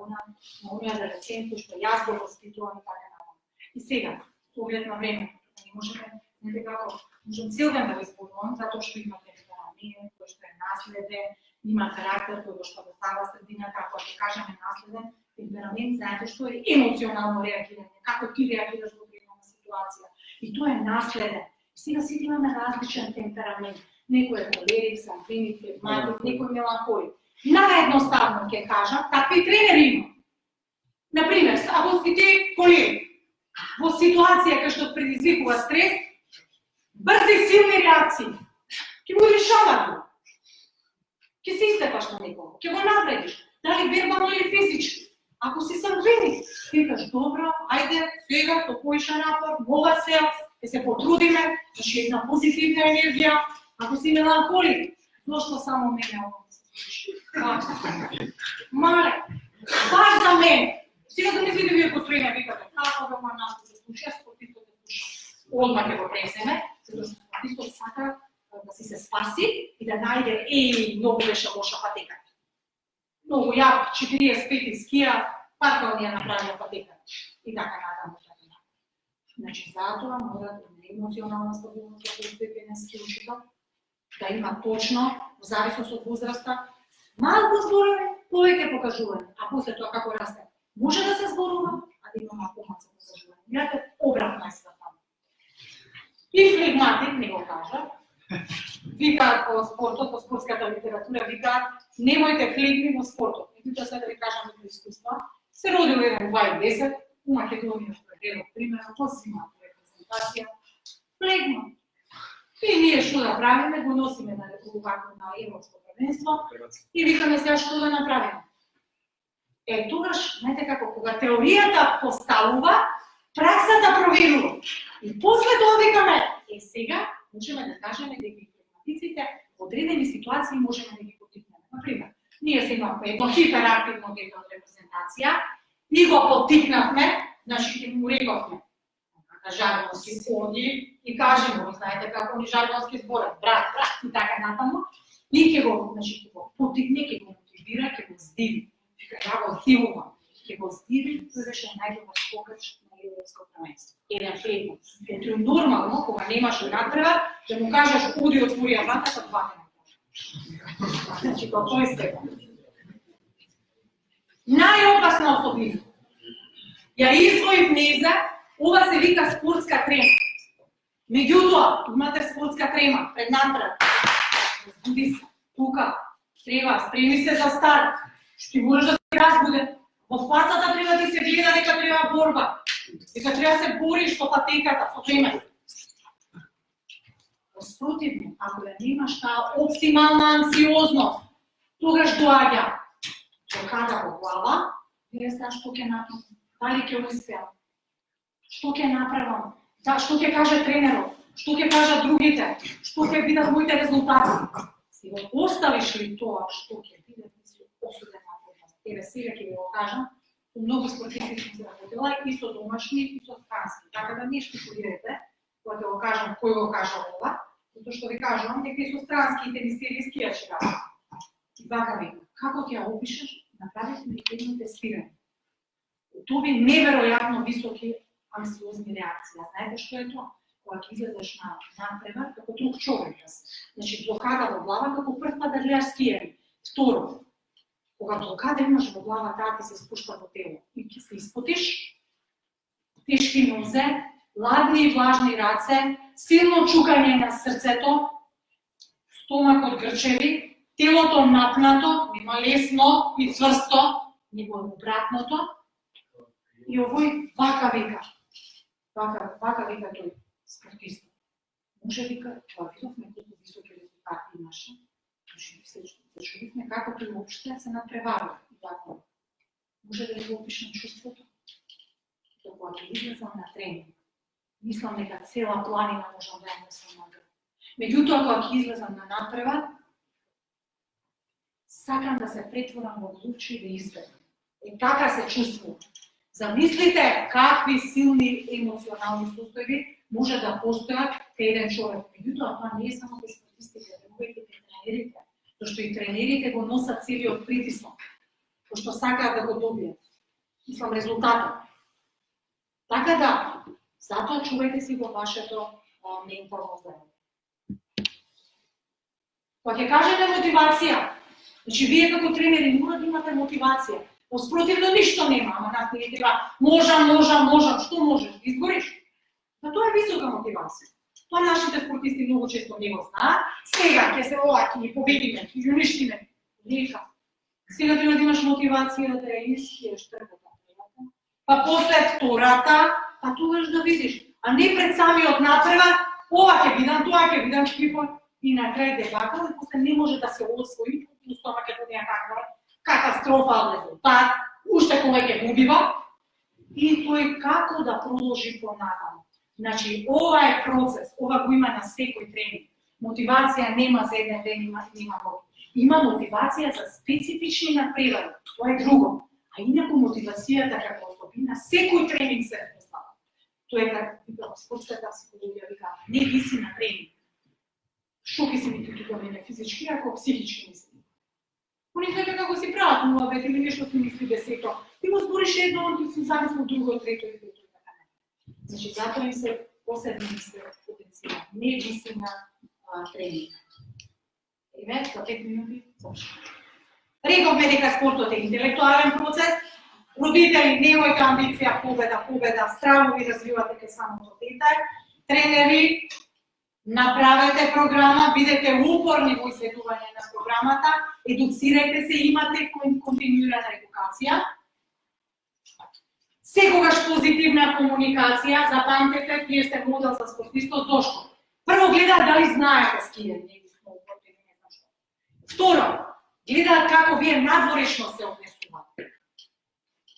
оние адолесцент кој што јас го воспитувам и така натаму. И сега, со оглед на времето, не можеме можам цел ден да го изборувам, затоа што има темперамент, кој што е наследен, има карактер кој што го става средината, ако ќе кажеме наследен, темперамент, знаете што е емоционално реагирање, како ти реагираш во определена ситуација. И тоа е наследен. Сега сите имаме различен темперамент. Некој е холерик, сангвиник, флегматик, некој меланхолик. Наједноставно ќе кажам, такви тренери има. Например, ако си ти холерик, во ситуација кај што предизвикува стрес, брзи силни реакции. Ќе се истепаш на некого, ќе го навредиш, дали вербално или физички. Ако си сангвиник, ти кажеш, добро, ајде, сега, со поиша напор, мога се, ќе се потрудиме, значи една позитивна енергија. Ако си меланхолик, зошто само мене ово се случи? Мале, баш за мене. Сега да не види вие построиме, викате, како да ма нашто се случи, јас спортистот се случи. Одма ќе го пресеме, затоа што спортистот сака да си се спаси и да најде, многу беше лоша патека. Многу јак, 45 скија, пак да ја направија патека. И така натаму. Значи, затоа мора да има емоционална стабилност за престепененски учител, да има точно, во зависност од возраста, малку зборови, повеќе покажување, а после тоа како расте, може да се зборува, а да има малку маца покажување. Гледате, обратно е света. И флегматик не го кажа, викаат по спортот, по спортската литература, викаат, немојте флегми во спортот. Меѓутоа сега да ви кажам некои искуства. Се родил еден 2010, у Македонија, едно примерно, позима репрезентација, флегма. И ние што да правиме, го носиме на Европско првенство и викаме сега што да направиме. Тогаш, знаете како, кога теоријата поставува, праксата проверува. И после тоа викаме, сега можеме да кажеме дека флегматиците во одредени ситуации можеме да ги потикнеме. Например, ние се имавме едно хиперактивно дете од репрезентација и го потикнавме, значи му рековме, жаргонски оди и кажеме го, знаете како ни жаргонски зборат, брат, и така натаму, и ќе го, значи, ќе го потикне, ќе го мотивира, ќе го здиви. Ја го здивувам, ќе го здиви, тој беше најдобар скокач на Европско првенство. Еден флегмат. Ето нормално, кога немаш надпревар, да му кажеш уди отвори ја врата, па два не кажеш. Значи, тоа тој степен. Најопасна особина. Ја извоив неза, ова се вика спортска трема. Меѓутоа, имате спортска трема пред надпревар. Разбуди се, тука, треба, спреми се за старт. Што можеш да се разбуде. Во фацата треба да се гледа дека треба борба. Дека треба да се бориш со патеката, со времето. Спротивно, ако да немаш таа оптимална анксиозност, тогаш доаѓа блокада во глава, и знаеш што ќе направам, дали ќе успеам, што ќе направам, што ќе каже тренерот, што ќе кажат другите, што ќе бидат моите резултати. Си го оставиш ли тоа што ќе биде осуден на подлост? Еве сега ќе ви го кажам, многу спортисти сум се работила и со домашни и со странски, така да не шпекулирате, кога ќе го кажам кој го кажа ова, затоа што ви кажувам дека и со странски тенисиери скијачи работат. И вака ви, како ќе ја опишеш, направите едно тестирање. Доби неверојатно високи анксиозни реакции. Знаете што е тоа? Кога ќе излезеш на надпревар, како друг човек. Значи, блокада во глава, како прв пат да гледаш скијари. Второ, кога блокада имаш во глава, таа ти се спушта во тело и ќе се испотиш, тешки нозе, ладни и влажни раце, силно чукање на срцето, стомакот грчеви, телото напнато, нема лесно и цврсто, него обратното. И овој вака вика. Вака вика тој спортист. Може вика, тоа видовме колку високи резултати имаше. Се чудихме како тој уопште се надпреварува. Може да го опишем чувството? Кога ќе излезам на тренинг, мислам дека цела планина можам да ја носам на грб. Меѓутоа, кога ќе излезам на надпревар, сакам да се претворам во глувче и да избегам. И така се чувствувам. Замислите какви силни емоционални состојби може да постојат кај еден човек. Меѓутоа, тоа не е само кај спортистите, туку и кај тренерите, зашто и тренерите го носат целиот притисок, пошто сакаат да го добијат. Мислам резултатот. Така да, затоа чувајте си го вашето ментално здравје. Кога ќе кажете мотивација, значи вие како тренери мора да имате мотивација. Спротивно ништо нема, ама нас не треба можам, што можеш, изгориш. Но тоа е висока мотивација. Тоа нашите спортисти многу често не го знаат. Сега ќе се ќе ги победиме, ќе ги уништиме. Нека. Сега треба да имаш мотивација да ја искиеш трката. Па после втората, па тогаш да видиш. А не пред самиот надпревар, ова ќе бидам, тоа ќе бидам, и на крај дебакал, и после не може да се освои, искуство Македонија каква е, катастрофален резултат, уште повеќе губива и тој како да продолжи понатаму. Значи, ова е процес, ова го има на секој тренинг. Мотивација нема за еден ден, има мотивација за специфични напредоци, тоа е друго. А инаку мотивацијата како особина, секој тренинг се поставя. Тоа е како спортската психологија вика, не виси на тренинг. Што ќе се ми тука мене физички, ако психички мисли? Они гледа како си прават муабет или нешто си мисли десето. Ти му збориш едно, он ти си замислил друго, трето и пето. Значи, затоа им се посебно им се потенцира. Не виси на тренинг. Еве, за 5 минути почнем. Рековме дека спортот е интелектуален процес. Родители, немојте амбиција победа, стравно ви развивате кај самото дете. Тренери, направете програма, бидете упорни во изследување на програмата, едуцирајте се, имате континуирана едукација. Секогаш позитивна комуникација, запамтете, вие сте модел за спортистот, зошто? Прво гледаат дали знаете скијање, не сноуборд или не знам што. Второ, гледаат како вие надворешно се однесувате.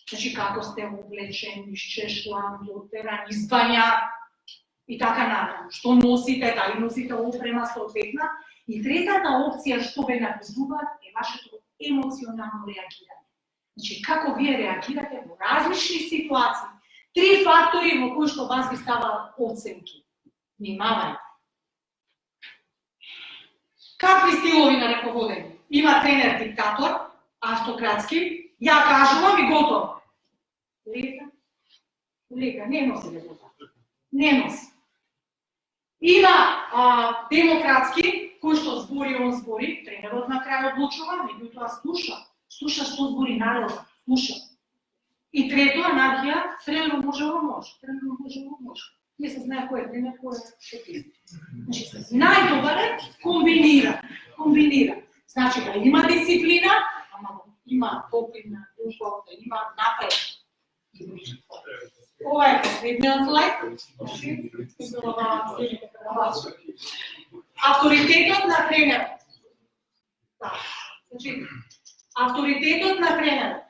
Значи како сте облечени, изчешлан, дотеран, избања и така натаму. Што носите, дали носите опрема соодветна. И третата опција што ве набезуваат е вашето емоционално реагирање. Значи како вие реагирате во различни ситуации. 3 фактори во кои што вас ви ставаат оценки. Внимавајте. Какви стилови на раководење? Има тренер диктатор, автократски, ја кажувам и готово. Лека, не носи резултат. Не носи. Има демократски, кој што збори, он збори, тренерот на крај одлучува, меѓутоа слуша што збори народот, слуша. И трето, анархија, тренерот може. Не се знае кој е тренер, кој е шефист. Значи, најдобар е комбинира. Значи да има дисциплина, ама има топлина, да има напред. Ова е последниот слайд. Авторитетот на тренерот. Значи, авторитетот на тренерот.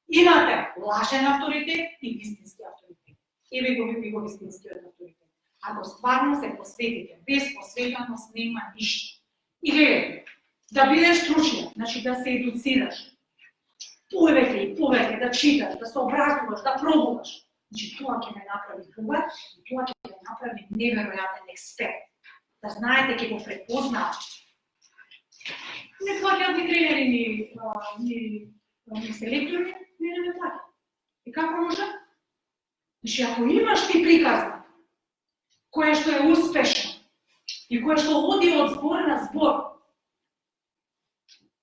Имате лажен авторитет и вистински авторитет. Еве го вистинскиот авторитет. Ако стварно се посветите, без посветеност нема ништо. И гледате, да бидеш стручен, значи да се едуцираш. Повеќе, да читаш, да се образуваш, да пробуваш. Значи тоа ќе ме направи богат и тоа ќе ме направи неверојатен експерт. Да знаете, ќе го препознаат. Не плаќаат ни тренери, ни селектори, не плаќаат. И како може? Значи, ако имаш ти приказна, кое што е успешно и кое што оди од збор на збор,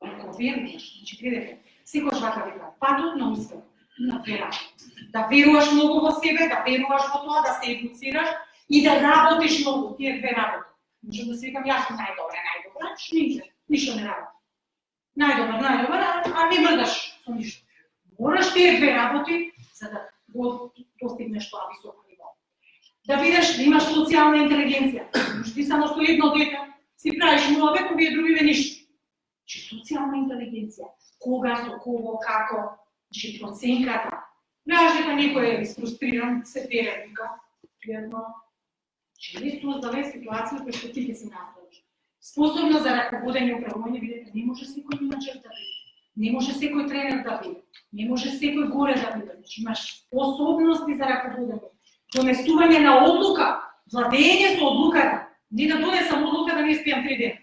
ако веруваш, значи гледате, секој вака вика, патот на успех, на вера. Да веруваш многу во себе, да веруваш во тоа, да се едуцираш и да работиш многу, тие две работи. Можам да се викам, јас сум најдобра, ништо не работи. Најдобар, а не мрдаш со ништо. Мораш тие две работи за да го постигнеш тоа високо ниво. Да бидеш, да имаш социјална интелигенција. Може ти само со едно дете си правиш муабет, овие другиве ништо. Че социјална интелигенција, кога, со кого, како, че проценката. Знаеш дека некој е фрустриран, се тере, вика, едно, че не создаве ситуација која што ти ќе си наставиш. Способно за раководење и управување, видите, не може секој менаџер да биде, не може секој тренер да биде, не може секој горе да биде. Значи имаш способности за раководење, донесување на одлука, владење со одлуката, не да донесам одлука да не спијам 3 дена.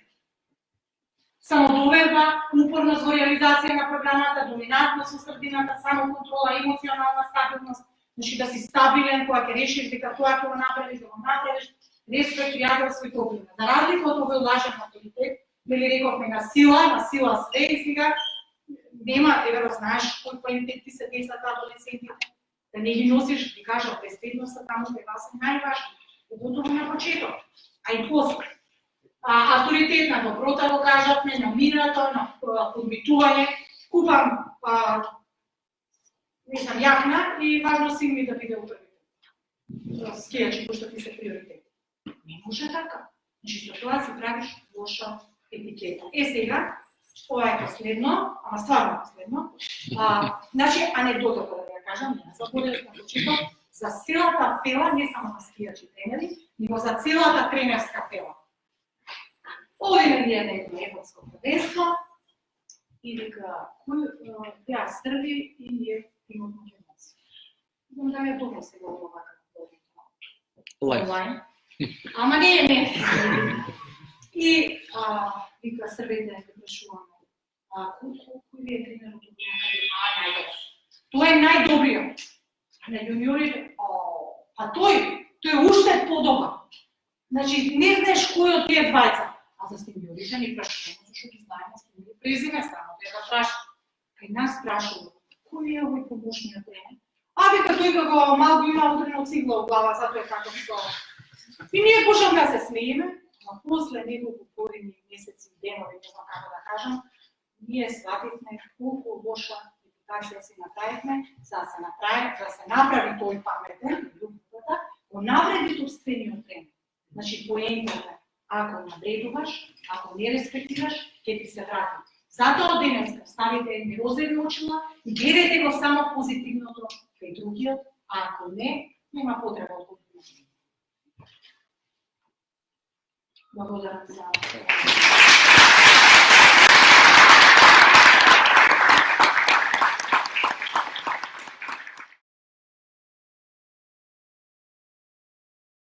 Самодоверба, упорност во реализација на програмата, доминантност во средината, самоконтрола, емоционална стабилност, значи да си стабилен кога ќе решиш дека тоа ќе го направиш, да го направиш, респект, пријателство и топлина. За разлика од овој лажен авторитет, нели рековме на сила све и сега нема, еве знаеш кој квалитет ти се децата, адолесцентите, да не ги носиш, ги кажам, безбедноста таму кај вас е најважно, поготово на почеток, а и после. Авторитет на доброта го кажавме, на мирото, на подбитување, купам не знам, јакна и важно син ми да биде управител. Скијачи кој што ти се приоритет. Не може така. Значи со тоа си правиш лоша етикета. Сега, ова е последно, ама стварно последно. Значи, анекдотата да ја кажам, не заборев на почеток, за целата фела, не само за скијачи тренери, него за целата тренерска фела. Одиме ние на едно европско првенство и вика, кој беа Срби и ние тимот македонци. Знам да ми е добро сега ова како онлайн. Ама не. И вика Србите ќе прашуваме, кој ви е тренерот од најдобар? Тој е најдобриот. На јуниорите, а тој е уште подобар. Значи, не знаеш кој од тие двајца. А за сеньорите ни прашуваме, зашто ги знаеме с име и презиме, само да праша. Кај нас прашува, кој е овој помошниот тренер? Вика тој како малку има удрено цигла во глава, затоа е како со. И ние почнавме да се смееме, а после неколку години, месеци, денови, не знам како да кажам, ние свативме колку лоша репутација си направивме, за да се направи тој паметен, го навреди собствениот тренер. Значи, поентата, ако навредуваш, ако не респектираш, ќе ти се врати. Затоа денеска ставите едни розови очила и гледајте го само позитивното кај другиот, а ако не, нема потреба од позитивното. Благодарам за